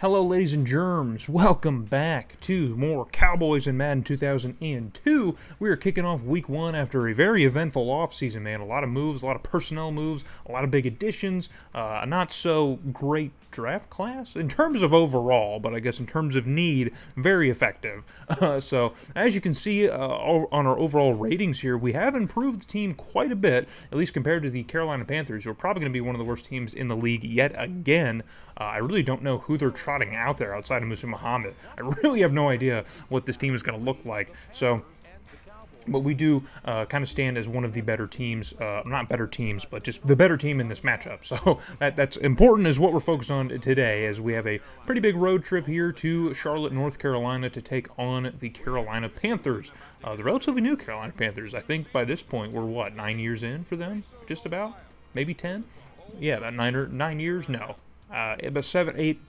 Hello, ladies and germs. Welcome back to more Cowboys and Madden 2002. We are kicking off week one after a very eventful offseason, man. A lot of moves, a lot of personnel moves, a lot of big additions, a not so great draft class in terms of overall, but I guess in terms of need, very effective. So as you can see on our overall ratings here, we have improved the team quite a bit, at least compared to the Carolina Panthers, who are probably going to be one of the worst teams in the league yet again. I really don't know who they're trotting out there outside of Musa Muhammad. I really have no idea what this team is going to look like. But we do kind of stand as one of the better teams, not better teams, but just the better team in this matchup. So that's important is what we're focused on today, as we have a pretty big road trip here to Charlotte, North Carolina to take on the Carolina Panthers. The relatively new Carolina Panthers. I think by this point we're, 9 years in for them? Just about? Maybe 10? Yeah, about 9 years? No. About 7, 8...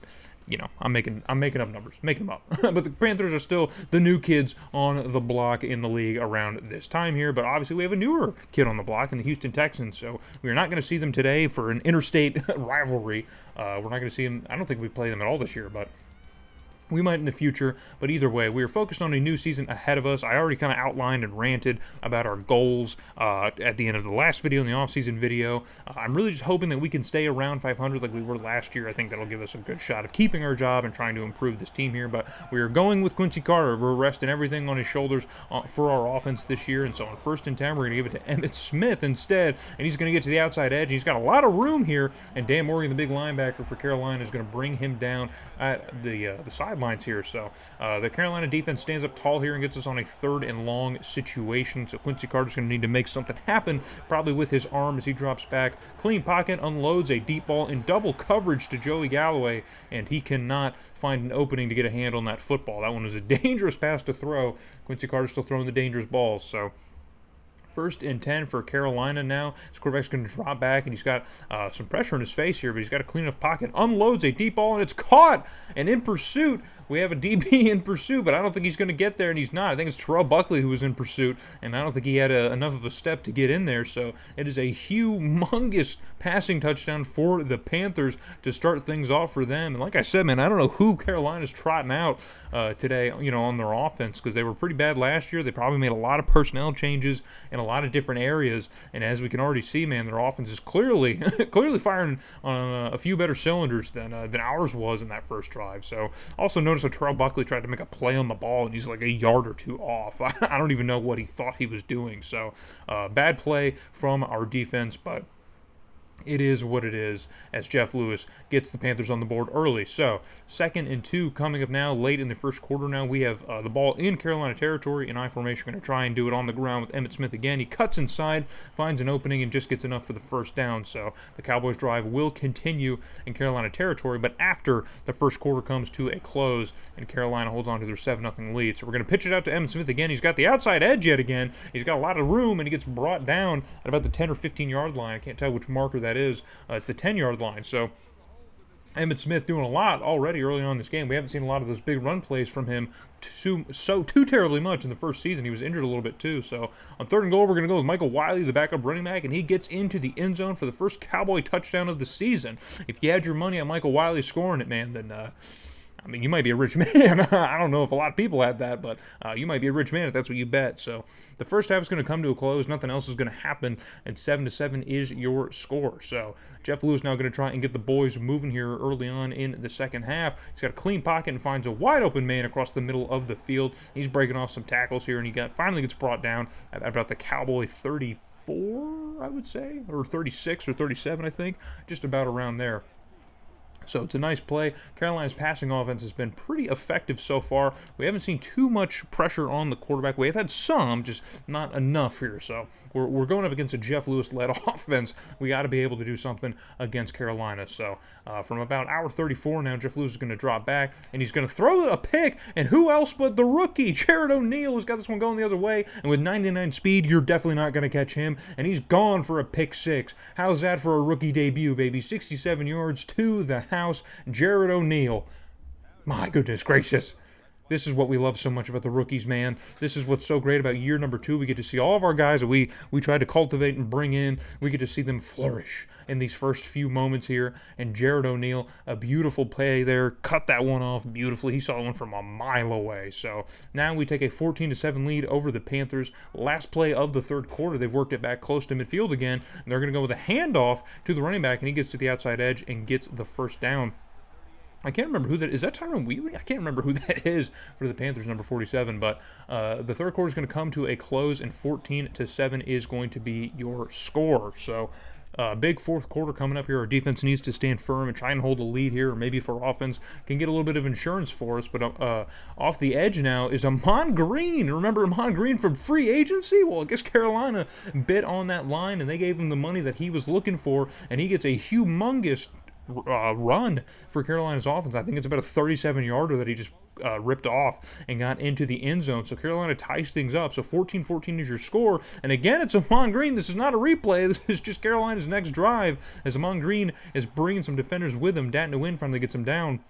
I'm making up numbers, making them up. But the Panthers are still the new kids on the block in the league around this time here. But obviously we have a newer kid on the block in the Houston Texans. So we're not going to see them today for an interstate rivalry. We're not going to see them. I don't think we play them at all this year, but we might in the future, but either way, we are focused on a new season ahead of us. I already kind of outlined and ranted about our goals at the end of the last video, in the offseason video. I'm really just hoping that we can stay around 500 like we were last year. I think that'll give us a good shot of keeping our job and trying to improve this team here. But we are going with Quincy Carter. We're resting everything on his shoulders for our offense this year. And so on 1st and 10, we're going to give it to Emmitt Smith instead. And he's going to get to the outside edge. He's got a lot of room here. And Dan Morgan, the big linebacker for Carolina, is going to bring him down at the sidelines here. So the Carolina defense stands up tall here and gets us on a 3rd and long situation. So Quincy Carter's going to need to make something happen, probably with his arm as he drops back. Clean pocket, unloads a deep ball in double coverage to Joey Galloway, and he cannot find an opening to get a hand on that football. That one was a dangerous pass to throw. Quincy Carter's still throwing the dangerous balls, so 1st and 10 for Carolina now. His quarterback's going to drop back, and he's got some pressure in his face here, but he's got a clean enough pocket. Unloads a deep ball, and it's caught. And in pursuit, we have a DB in pursuit, but I don't think he's going to get there, and he's not. I think it's Terrell Buckley who was in pursuit, and I don't think he had enough of a step to get in there. So it is a humongous passing touchdown for the Panthers to start things off for them. And like I said, man, I don't know who Carolina's trotting out today, on their offense, because they were pretty bad last year. They probably made a lot of personnel changes in a lot of different areas, and as we can already see, man, their offense is clearly firing on a few better cylinders than ours was in that first drive. So also notice that Terrell Buckley tried to make a play on the ball, and he's like a yard or two off. I don't even know what he thought he was doing. So bad play from our defense, but it is what it is, as Jeff Lewis gets the Panthers on the board early. So 2nd and 2 coming up now, late in the first quarter now. We have the ball in Carolina territory in I formation. Going to try and do it on the ground with Emmitt Smith again. He cuts inside, finds an opening, and just gets enough for the first down. So the Cowboys drive will continue in Carolina territory, but after the first quarter comes to a close and Carolina holds on to their 7-0 lead. So we're going to pitch it out to Emmitt Smith again. He's got the outside edge yet again. He's got a lot of room, and he gets brought down at about the 10 or 15-yard line. I can't tell which marker that is. It's the 10-yard line. So Emmitt Smith doing a lot already early on in this game. We haven't seen a lot of those big run plays from him too terribly much in the first season. He was injured a little bit too. So on 3rd and goal, we're going to go with Michael Wiley, the backup running back, and he gets into the end zone for the first Cowboy touchdown of the season. If you had your money on Michael Wiley scoring it, man, then you might be a rich man. I don't know if a lot of people had that, but you might be a rich man if that's what you bet. So the first half is going to come to a close. Nothing else is going to happen, and 7-7 is your score. So Jeff Lewis now going to try and get the boys moving here early on in the second half. He's got a clean pocket and finds a wide open man across the middle of the field. He's breaking off some tackles here, and he finally gets brought down at about the Cowboy 34, I would say, or 36 or 37, I think, just about around there. So it's a nice play. Carolina's passing offense has been pretty effective so far. We haven't seen too much pressure on the quarterback. We have had some, just not enough here. So we're going up against a Jeff Lewis-led offense. We got to be able to do something against Carolina. So from about hour 34 now, Jeff Lewis is going to drop back, and he's going to throw a pick. And who else but the rookie, Jared O'Neal, who's got this one going the other way. And with 99 speed, you're definitely not going to catch him. And he's gone for a pick 6. How's that for a rookie debut, baby? 67 yards to the house. Jared O'Neal. My goodness gracious. This is what we love so much about the rookies, man. This is what's so great about year number 2. We get to see all of our guys that we try to cultivate and bring in. We get to see them flourish in these first few moments here. And Jared O'Neal, a beautiful play there, cut that one off beautifully. He saw one from a mile away. So now we take a 14-7 lead over the Panthers. Last play of the third quarter, they've worked it back close to midfield again. And they're going to go with a handoff to the running back, and he gets to the outside edge and gets the first down. I can't remember who that is. That Tyron Wheatley? I can't remember who that is for the Panthers, number 47. But the third quarter is going to come to a close, and 14-7 is going to be your score. So big fourth quarter coming up here. Our defense needs to stand firm and try and hold a lead here, or maybe if our offense can get a little bit of insurance for us. But off the edge now is Ahman Green. Remember Ahman Green from free agency? Well, I guess Carolina bit on that line, and they gave him the money that he was looking for, and he gets a humongous run for Carolina's offense. I think it's about a 37-yarder that he just ripped off and got into the end zone. So Carolina ties things up. So 14-14 is your score. And again, it's Ahman Green. This is not a replay. This is just Carolina's next drive, as Ahman Green is bringing some defenders with him. Datton Wynn finally gets him down.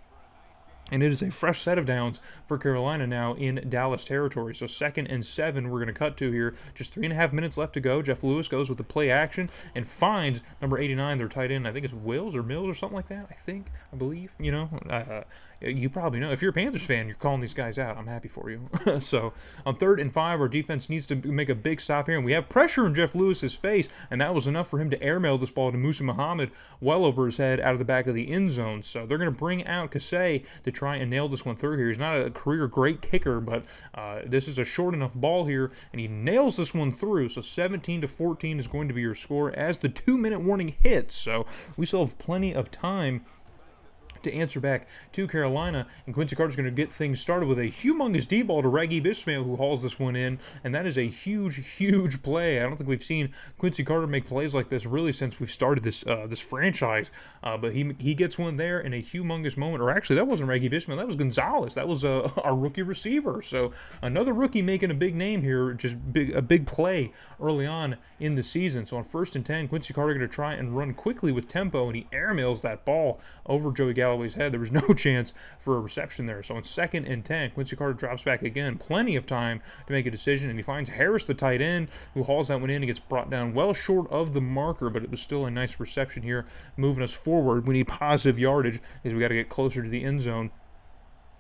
And it is a fresh set of downs for Carolina now in Dallas territory. So 2nd and 7 we're going to cut to here. Just 3.5 minutes left to go. Jeff Lewis goes with the play action and finds number 89, their tight end. I think it's Wills or Mills or something like that. I believe. You know, you probably know. If you're a Panthers fan, you're calling these guys out. I'm happy for you. So on 3rd and 5, our defense needs to make a big stop here. And we have pressure in Jeff Lewis's face. And that was enough for him to airmail this ball to Musa Muhammad well over his head out of the back of the end zone. So they're going to bring out Kasey to try and nail this one through here. He's not a career great kicker, but this is a short enough ball here, and he nails this one through. So 17-14 is going to be your score as the 2-minute warning hits. So we still have plenty of time to answer back to Carolina, and Quincy Carter's going to get things started with a humongous deep ball to Raghib Ismail, who hauls this one in, and that is a huge play. I don't think we've seen Quincy Carter make plays like this really since we've started this this franchise, but he gets one there in a humongous moment. Or actually, that wasn't Raghib Ismail, that was Gonzalez. That was our rookie receiver. So another rookie making a big name here, just a big play early on in the season. So on 1st and 10, Quincy Carter going to try and run quickly with tempo, and he airmails that ball over Joey Galloway's head. There was no chance for a reception there. So on 2nd and 10, Quincy Carter drops back again. Plenty of time to make a decision, and he finds Harris, the tight end, who hauls that one in and gets brought down well short of the marker, but it was still a nice reception here, moving us forward. We need positive yardage as we got to get closer to the end zone.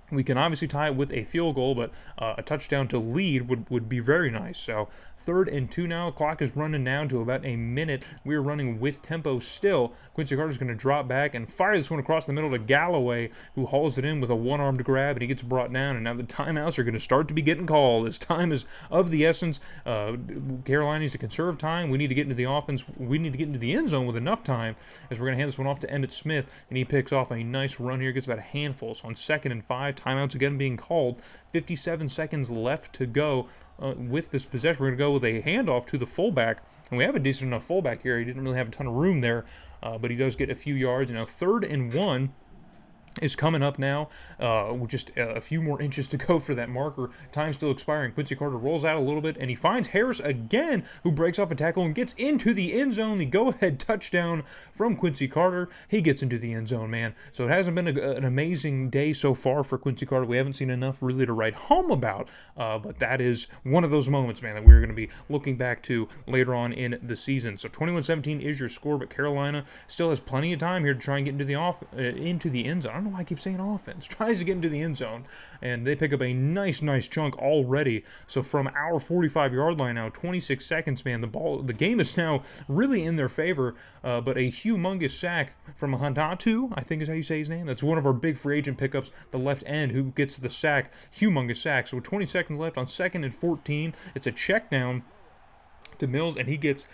We can obviously tie it with a field goal, but a touchdown to lead would be very nice. So 3rd and 2 now. The clock is running down to about a minute. We are running with tempo still. Quincy Carter's going to drop back and fire this one across the middle to Galloway, who hauls it in with a one-armed grab, and he gets brought down. And now the timeouts are going to start to be getting called. This time is of the essence. Carolina needs to conserve time. We need to get into the offense. We need to get into the end zone with enough time, as we're going to hand this one off to Emmitt Smith, and he picks off a nice run here. Gets about a handful. So on 2nd and 5, timeouts again being called. 57 seconds left to go with this possession. We're going to go with a handoff to the fullback, and we have a decent enough fullback here. He didn't really have a ton of room there, but he does get a few yards. Now 3rd and 1 is coming up now, with just a few more inches to go for that marker. Time still expiring. Quincy Carter rolls out a little bit, and he finds Harris again, who breaks off a tackle and gets into the end zone. The go-ahead touchdown from Quincy Carter. He gets into the end zone, man. So it hasn't been an amazing day so far for Quincy Carter. We haven't seen enough really to write home about, but that is one of those moments, man, that we're going to be looking back to later on in the season. So 21-17 is your score, but Carolina still has plenty of time here to try and get into the end zone. I don't know why I keep saying offense. Tries to get into the end zone, and they pick up a nice chunk already. So from our 45-yard line now, 26 seconds, man, the game is now really in their favor, but a humongous sack from Handatu, I think is how you say his name. That's one of our big free agent pickups, the left end, who gets the sack. Humongous sack. So with 20 seconds left on 2nd and 14, it's a check down to Mills, and he gets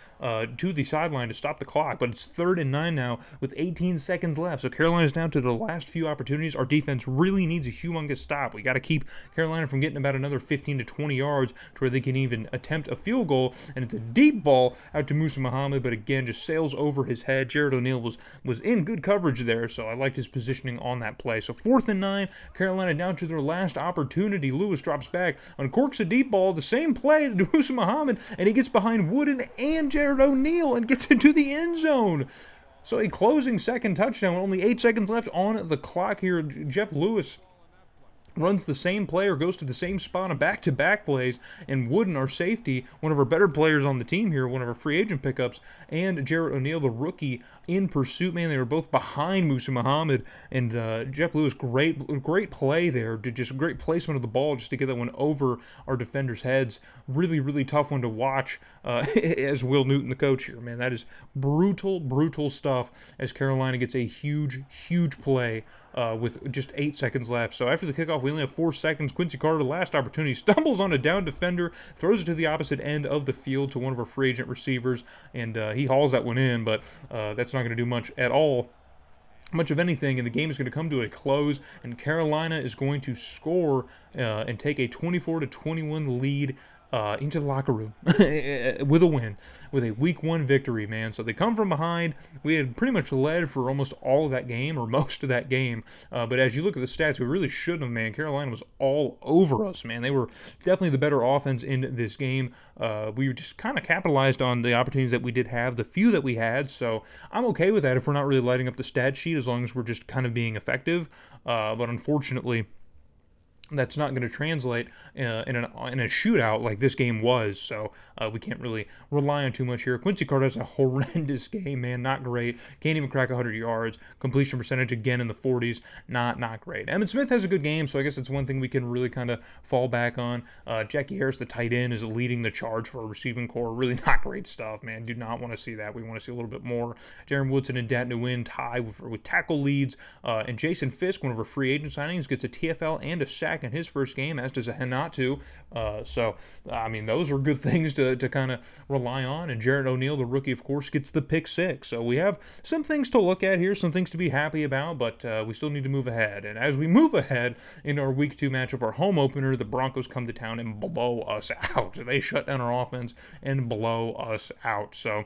to the sideline to stop the clock. But it's 3rd and 9 now with 18 seconds left. So Carolina's down to the last few opportunities. Our defense really needs a humongous stop. We got to keep Carolina from getting about another 15 to 20 yards to where they can even attempt a field goal. And it's a deep ball out to Musa Muhammad, but again, just sails over his head. Jared O'Neal was in good coverage there, so I liked his positioning on that play. So 4th and 9, Carolina down to their last opportunity. Lewis drops back, uncorks a deep ball, the same play to Musa Muhammad, and he gets behind Wooden and Jared O'Neal and gets into the end zone. So a closing second touchdown with only 8 seconds left on the clock here. Jeff Lewis runs the same play or goes to the same spot on back-to-back plays, and Wooden, our safety, one of our better players on the team here, one of our free agent pickups, and Jarrett O'Neal, the rookie, in pursuit. Man, they were both behind Musa Muhammad, and Jeff Lewis, great play there, just great placement of the ball just to get that one over our defenders' heads. Really, really tough one to watch as Will Newton, the coach here. Man, that is brutal stuff as Carolina gets a huge play with just 8 seconds left. So after the kickoff, we only have 4 seconds. Quincy Carter, last opportunity, stumbles on a down defender, throws it to the opposite end of the field to one of our free agent receivers, and he hauls that one in, but that's not going to do much at all. Much of anything, and the game is going to come to a close, and Carolina is going to score and take a 24-21 lead into the locker room with a win, with a week 1 victory, man. So they come from behind. We had pretty much led for almost all of that game, or most of that game. But as you look at the stats, we really shouldn't have, man. Carolina was all over us, man. They were definitely the better offense in this game. We just kind of capitalized on the opportunities that we did have, the few that we had. So I'm okay with that if we're not really lighting up the stat sheet, as long as we're just kind of being effective. But unfortunately, that's not going to translate in a shootout like this game was, so we can't really rely on too much here. Quincy Carter has a horrendous game, man, not great. Can't even crack 100 yards. Completion percentage again in the 40s, not great. Emmitt Smith has a good game, so I guess it's one thing we can really kind of fall back on. Jackie Harris, the tight end, is leading the charge for a receiving core. Really not great stuff, man. Do not want to see that. We want to see a little bit more. Darren Woodson and Dat Nguyen tie with tackle leads, and Jason Fisk, one of our free agent signings, gets a TFL and a sack in his first game, as does a Hanatu. So, I mean, those are good things to kind of rely on. And Jarrett O'Neal, the rookie, of course, gets the pick 6. So we have some things to look at here, some things to be happy about, but we still need to move ahead. And as we move ahead in our week 2 matchup, our home opener, the Broncos come to town and blow us out. They shut down our offense and blow us out. So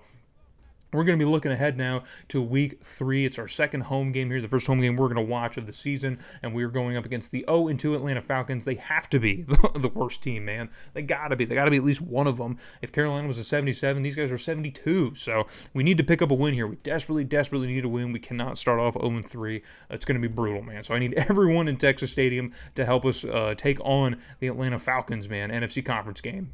we're going to be looking ahead now to week 3. It's our second home game here, the first home game we're going to watch of the season, and we're going up against the 0-2 Atlanta Falcons. They have to be the worst team, man. They got to be. They got to be at least one of them. If Carolina was a 77, these guys are 72. So we need to pick up a win here. We desperately need a win. We cannot start off 0-3. It's going to be brutal, man. So I need everyone in Texas Stadium to help us take on the Atlanta Falcons, man. NFC Conference game.